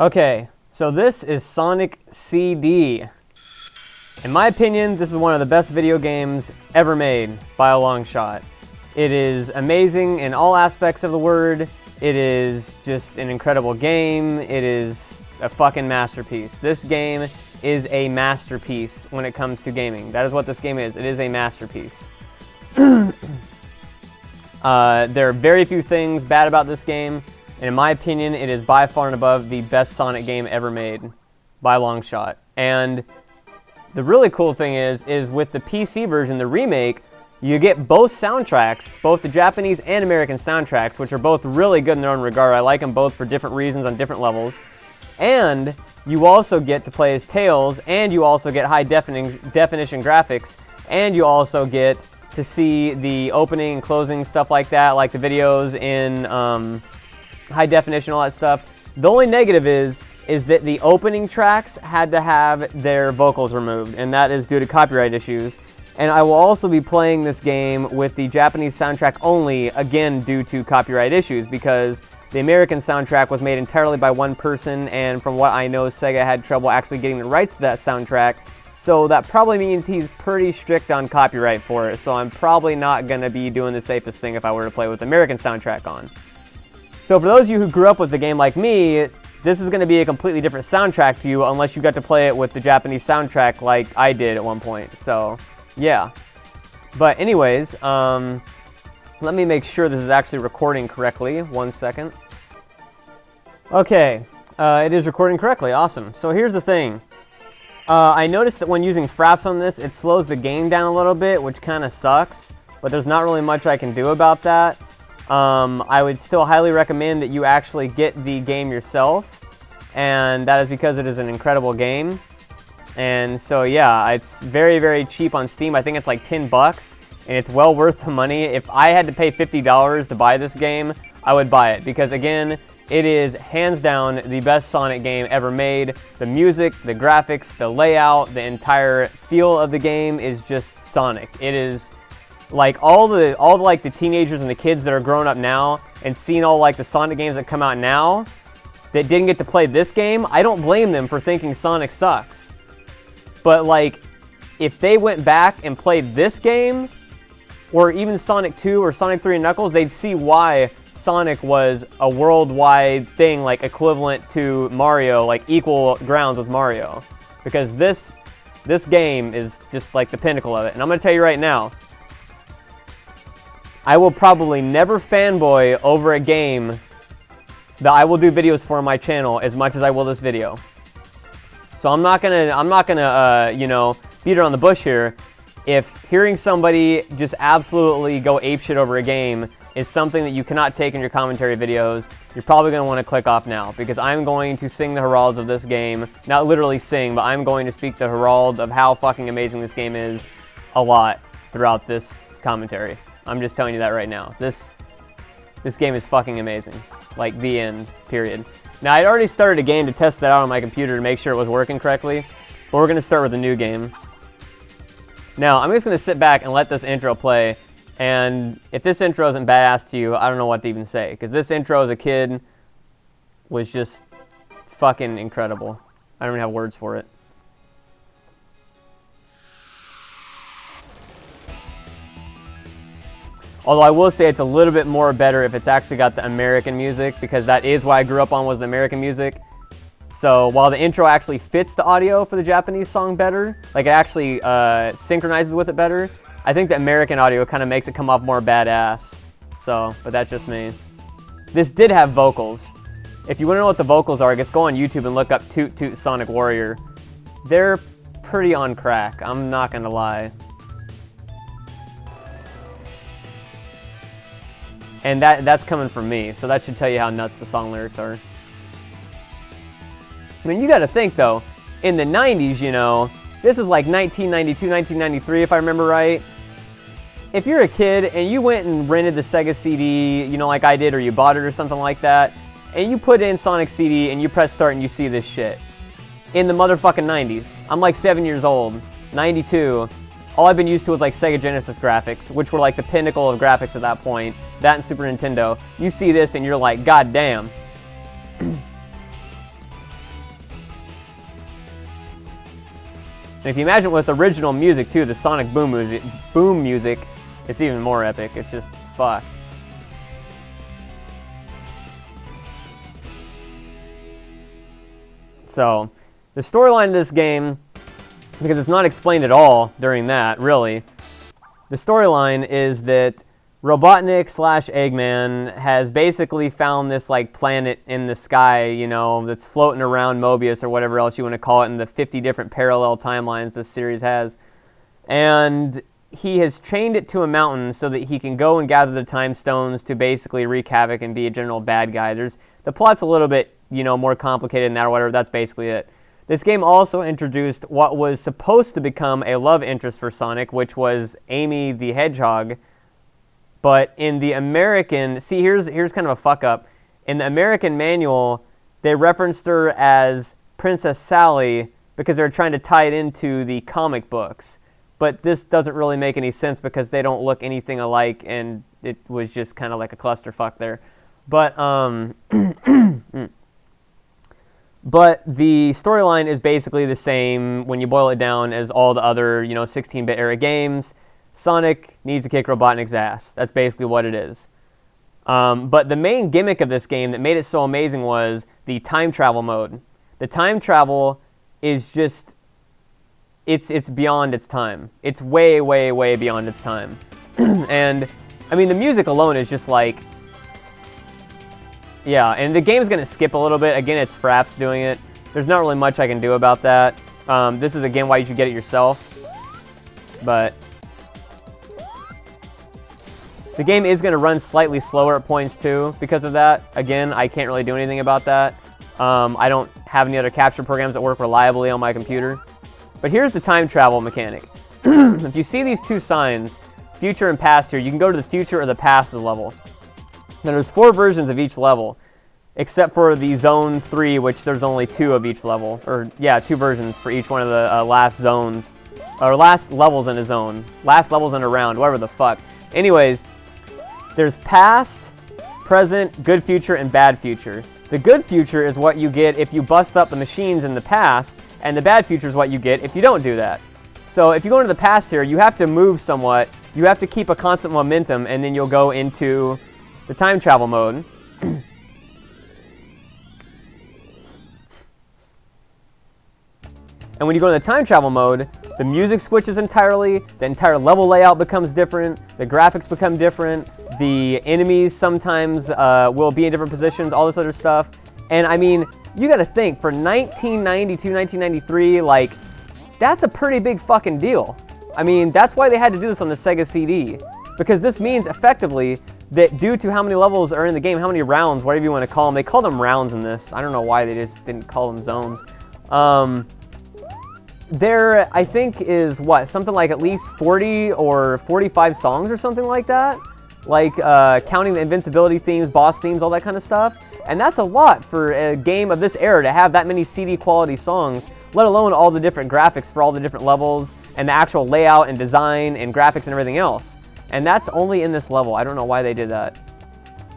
Okay, so this is Sonic CD. In my opinion, this is one of the best video games ever made by a long shot. It is amazing in all aspects of the word. It is just an incredible game. It is a fucking masterpiece. This game is a masterpiece when it comes to gaming. That is what this game is. It is a masterpiece. There are very few things bad about this game. And in my opinion, it is by far and above the best Sonic game ever made, by a long shot. And the really cool thing is with the PC version, the remake, you get both soundtracks, both the Japanese and American soundtracks, which are both really good in their own regard. I like them both for different reasons on different levels. And you also get to play as Tails, and you also get high definition graphics, and you also get to see the opening and closing stuff like that, like the videos in high definition, all that stuff. The only negative is that the opening tracks had to have their vocals removed, and that is due to copyright issues. And I will also be playing this game with the Japanese soundtrack only, again due to copyright issues, because the American soundtrack was made entirely by one person, and from what I know, Sega had trouble actually getting the rights to that soundtrack, so that probably means he's pretty strict on copyright for it, so I'm probably not going to be doing the safest thing if I were to play with the American soundtrack on. So for those of you who grew up with the game like me, this is going to be a completely different soundtrack to you unless you got to play it with the Japanese soundtrack like I did at one point. So, yeah. But anyways, let me make sure this is actually recording correctly. 1 second. Okay, it is recording correctly. Awesome. So here's the thing. I noticed that when using fraps on this, it slows the game down a little bit, which kind of sucks. But there's not really much I can do about that. I would still highly recommend that you actually get the game yourself, and that is because it is an incredible game. And so yeah, it's very, very cheap on Steam. I think it's like 10 bucks, and it's well worth the money. If I had to pay $50 to buy this game, I would buy it, because again, it is hands down the best Sonic game ever made. The music, the graphics, the layout, the entire feel of the game is just Sonic. It is like all the like the teenagers and the kids that are growing up now and seeing all like the Sonic games that come out now that didn't get to play this game, I don't blame them for thinking Sonic sucks. But like, if they went back and played this game, or even Sonic 2 or Sonic 3 and Knuckles, they'd see why Sonic was a worldwide thing, like equivalent to Mario, like equal grounds with Mario. Because this game is just like the pinnacle of it. And I'm gonna tell you right now, I will probably never fanboy over a game that I will do videos for on my channel as much as I will this video. So I'm not gonna you know, beat around the bush here. If hearing somebody just absolutely go apeshit over a game is something that you cannot take in your commentary videos, you're probably gonna want to click off now, because I'm going to sing the heralds of this game. Not literally sing, but I'm going to speak the herald of how fucking amazing this game is a lot throughout this commentary. I'm just telling you that right now. This game is fucking amazing. Like, the end, period. Now, I'd already started a game to test that out on my computer to make sure it was working correctly, but we're going to start with a new game. Now, I'm just going to sit back and let this intro play, and if this intro isn't badass to you, I don't know what to even say, because this intro as a kid was just fucking incredible. I don't even have words for it. Although I will say it's a little bit more better if it's actually got the American music, because that is what I grew up on, was the American music. So while the intro actually fits the audio for the Japanese song better, like it actually synchronizes with it better, I think the American audio kind of makes it come off more badass. So, but that's just me. This did have vocals. If you want to know what the vocals are, I guess go on YouTube and look up Toot Toot Sonic Warrior. They're pretty on crack, I'm not gonna lie. And that's coming from me, so that should tell you how nuts the song lyrics are. I mean, you gotta think though, in the 90s, you know, this is like 1992, 1993 if I remember right. If you're a kid and you went and rented the Sega CD, you know, like I did, or you bought it or something like that, and you put in Sonic CD and you press start and you see this shit. In the motherfucking 90s. I'm like 7 years old, 92. All I've been used to was like Sega Genesis graphics, which were like the pinnacle of graphics at that point. That and Super Nintendo. You see this and you're like, God damn. And if you imagine with original music too, the Sonic boom music, it's even more epic. It's just fuck. So, the storyline of this game, because it's not explained at all during that, really, the storyline is that Robotnik / Eggman has basically found this like planet in the sky, you know, that's floating around Mobius or whatever else you want to call it in the 50 different parallel timelines this series has. And he has chained it to a mountain so that he can go and gather the time stones to basically wreak havoc and be a general bad guy. The plot's a little bit, you know, more complicated than that or whatever. That's basically it. This game also introduced what was supposed to become a love interest for Sonic, which was Amy the Hedgehog. But in the American, see, here's kind of a fuck up. In the American manual, they referenced her as Princess Sally because they're trying to tie it into the comic books. But this doesn't really make any sense because they don't look anything alike, and it was just kind of like a clusterfuck there. But but the storyline is basically the same when you boil it down as all the other, you know, 16-bit era games. Sonic needs to kick Robotnik's ass. That's basically what it is. But the main gimmick of this game that made it so amazing was the time travel mode. The time travel is just, it's beyond its time. It's way, way, way beyond its time. And, I mean, the music alone is just like, yeah, and the game's going to skip a little bit. Again, it's Fraps doing it. There's not really much I can do about that. This is, again, why you should get it yourself. But the game is going to run slightly slower at points too because of that. Again, I can't really do anything about that. I don't have any other capture programs that work reliably on my computer. But here's the time travel mechanic. If you see these two signs, future and past here, you can go to the future or the past of the level. Now there's 4 versions of each level, except for the Zone 3, which there's only 2 of each level. Or, yeah, 2 versions for each one of the last zones. Or last levels in a zone. Last levels in a round, whatever the fuck. Anyways, there's past, present, good future, and bad future. The good future is what you get if you bust up the machines in the past, and the bad future is what you get if you don't do that. So if you go into the past here, you have to move somewhat, you have to keep a constant momentum, and then you'll go into the time travel mode. And when you go to the time travel mode, the music switches entirely, the entire level layout becomes different, the graphics become different, the enemies sometimes will be in different positions, all this other stuff. And I mean, you gotta think, for 1992, 1993, like, that's a pretty big fucking deal. I mean, that's why they had to do this on the Sega CD. Because this means, effectively, that due to how many levels are in the game, how many rounds, whatever you want to call them, they called them rounds in this. I don't know why they just didn't call them zones. There, I think, is, what, something like at least 40 or 45 songs or something like that? Like, counting the invincibility themes, boss themes, all that kind of stuff. And that's a lot for a game of this era to have that many CD quality songs, let alone all the different graphics for all the different levels, and the actual layout and design and graphics and everything else. And that's only in this level. I don't know why they did that.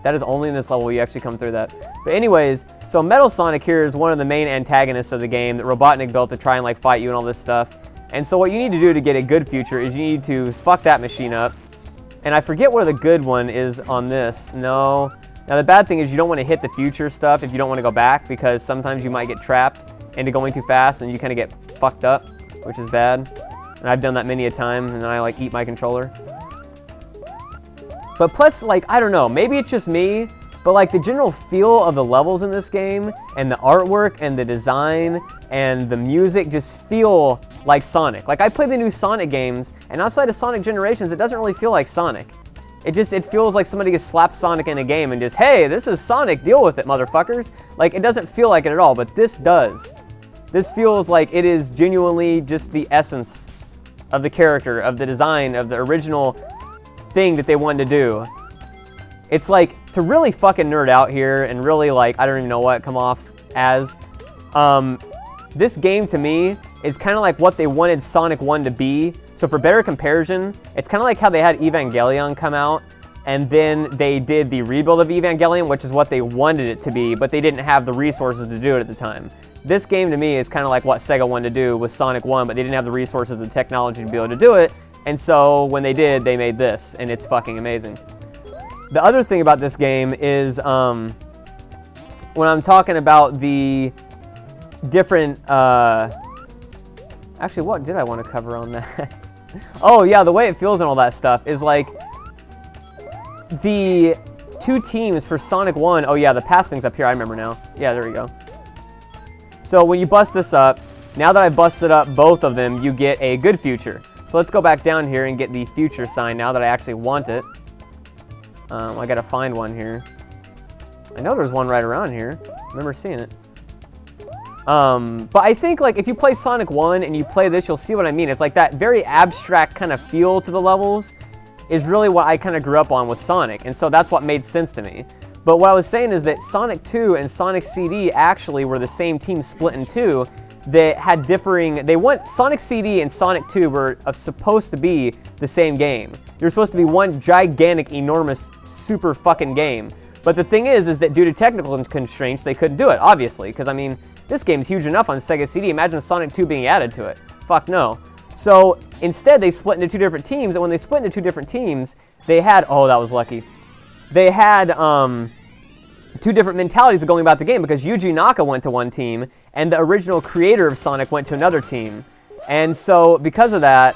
That is only in this level you actually come through that. But anyways, so Metal Sonic here is one of the main antagonists of the game that Robotnik built to try and like fight you and all this stuff. And so what you need to do to get a good future is you need to fuck that machine up. And I forget where the good one is on this. No. Now the bad thing is you don't want to hit the future stuff if you don't want to go back, because sometimes you might get trapped into going too fast and you kind of get fucked up, which is bad. And I've done that many a time, and then I like eat my controller. But plus, like, I don't know, maybe it's just me, but like the general feel of the levels in this game and the artwork and the design and the music just feel like Sonic. Like, I play the new Sonic games, and outside of Sonic Generations, it doesn't really feel like Sonic. It feels like somebody just slapped Sonic in a game and just, hey, this is Sonic, deal with it, motherfuckers. Like, it doesn't feel like it at all, but this does. This feels like it is genuinely just the essence of the character, of the design, of the original thing that they wanted to do. It's like, to really fucking nerd out here and really, like, I don't even know what come off as, this game to me is kind of like what they wanted Sonic 1 to be. So for better comparison, it's kind of like how they had Evangelion come out, and then they did the rebuild of Evangelion, which is what they wanted it to be, but they didn't have the resources to do it at the time. This game, to me, is kind of like what Sega wanted to do with Sonic 1, but they didn't have the resources and technology to be able to do it, and so when they did, they made this, and it's fucking amazing. The other thing about this game is, when I'm talking about the different, actually, what did I want to cover on that? Oh, yeah, the way it feels and all that stuff is like, the two teams for Sonic 1, oh yeah, the pass thing's up here, I remember now. Yeah, there we go. So when you bust this up, now that I busted up both of them, you get a good future. So let's go back down here and get the future sign now that I actually want it. I gotta find one here. I know there's one right around here. I remember seeing it. But I think like if you play Sonic 1 and you play this, you'll see what I mean. It's like that very abstract kind of feel to the levels is really what I kind of grew up on with Sonic, and so that's what made sense to me. But what I was saying is that Sonic 2 and Sonic CD actually were the same team split in two that had differing, Sonic CD and Sonic 2 were supposed to be the same game. They were supposed to be one gigantic, enormous, super fucking game. But the thing is that due to technical constraints, they couldn't do it, obviously, because I mean, this game's huge enough on Sega CD, imagine Sonic 2 being added to it. Fuck no. So instead, they split into two different teams, and when they split into two different teams, they had, oh, that was lucky. They had two different mentalities of going about the game because Yuji Naka went to one team, and the original creator of Sonic went to another team. And so because of that,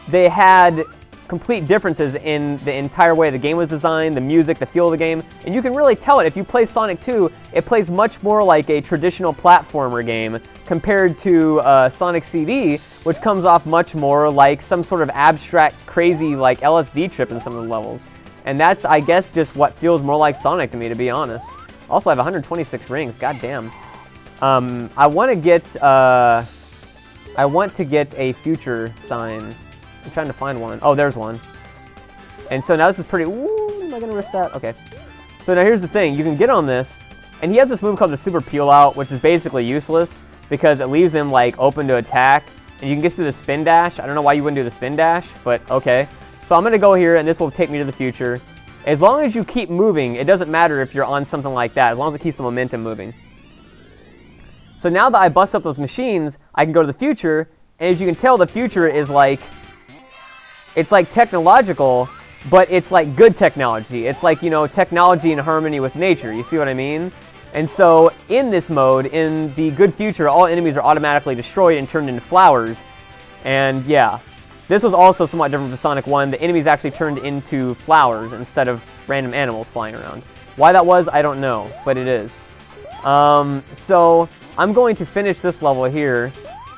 they had complete differences in the entire way the game was designed, the music, the feel of the game, and you can really tell it. If you play Sonic 2, it plays much more like a traditional platformer game compared to Sonic CD, which comes off much more like some sort of abstract, crazy, like LSD trip in some of the levels. And that's, I guess, just what feels more like Sonic to me, to be honest. Also, I have 126 rings, goddamn. I want to get a future sign. I'm trying to find one. Oh, there's one. And so now this is pretty... Ooh, am I going to risk that? Okay. So now here's the thing. You can get on this, and he has this move called the Super Peel Out, which is basically useless because it leaves him, like, open to attack. And you can just do the Spin Dash. I don't know why you wouldn't do the Spin Dash, but okay. So I'm going to go here, and this will take me to the future. As long as you keep moving, it doesn't matter if you're on something like that, as long as it keeps the momentum moving. So now that I bust up those machines, I can go to the future, and as you can tell, the future is like... It's like technological, but it's like good technology. It's like, you know, technology in harmony with nature. You see what I mean? And so in this mode, in the good future, all enemies are automatically destroyed and turned into flowers. And yeah, this was also somewhat different from Sonic 1. The enemies actually turned into flowers instead of random animals flying around. Why that was, I don't know, but it is. So I'm going to finish this level here.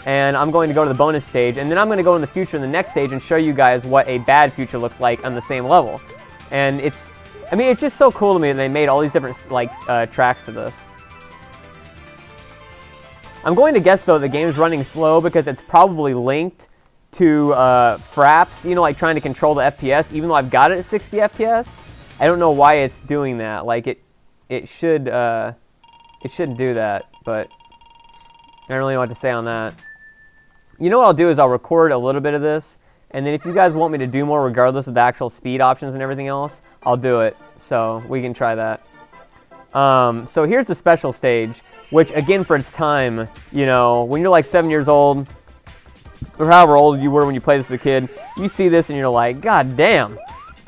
And I'm going to go to the bonus stage, and then I'm going to go in the future in the next stage and show you guys what a bad future looks like on the same level. And it's just so cool to me that they made all these different, like, tracks to this. I'm going to guess, though, the game's running slow because it's probably linked to fraps, you know, like trying to control the FPS, even though I've got it at 60 FPS. I don't know why it's doing that. Like, it shouldn't do that, but I don't really know what to say on that. You know what I'll do is I'll record a little bit of this, and then if you guys want me to do more regardless of the actual speed options and everything else, I'll do it. So we can try that. So here's the special stage, which again for its time, you know, when you're like 7 years old, or however old you were when you played this as a kid, you see this and you're like, God damn,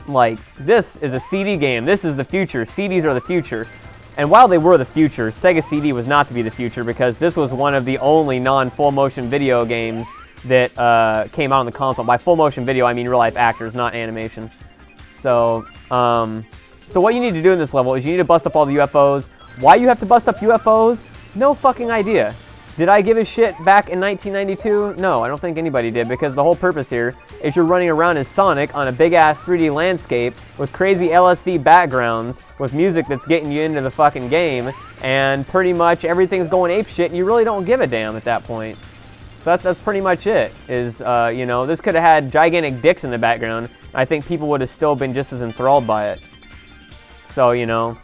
like this is a CD game. This is the future. CDs are the future. And while they were the future, Sega CD was not to be the future because this was one of the only non-full motion video games that came out on the console. By full motion video, I mean real-life actors, not animation. So, so what you need to do in this level is you need to bust up all the UFOs. Why you have to bust up UFOs? No fucking idea. Did I give a shit back in 1992? No, I don't think anybody did, because the whole purpose here is you're running around as Sonic on a big-ass 3D landscape with crazy LSD backgrounds, with music that's getting you into the fucking game, and pretty much everything's going apeshit, and you really don't give a damn at that point. So that's pretty much it, is, you know, this could have had gigantic dicks in the background. I think people would have still been just as enthralled by it. So, you know.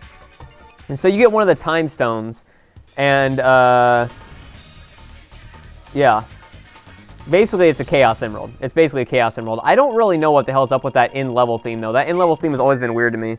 And so you get one of the time stones, and, yeah. basically it's a Chaos Emerald. It's basically a Chaos Emerald. I don't really know what the hell's up with that in-level theme, though. That in-level theme has always been weird to me.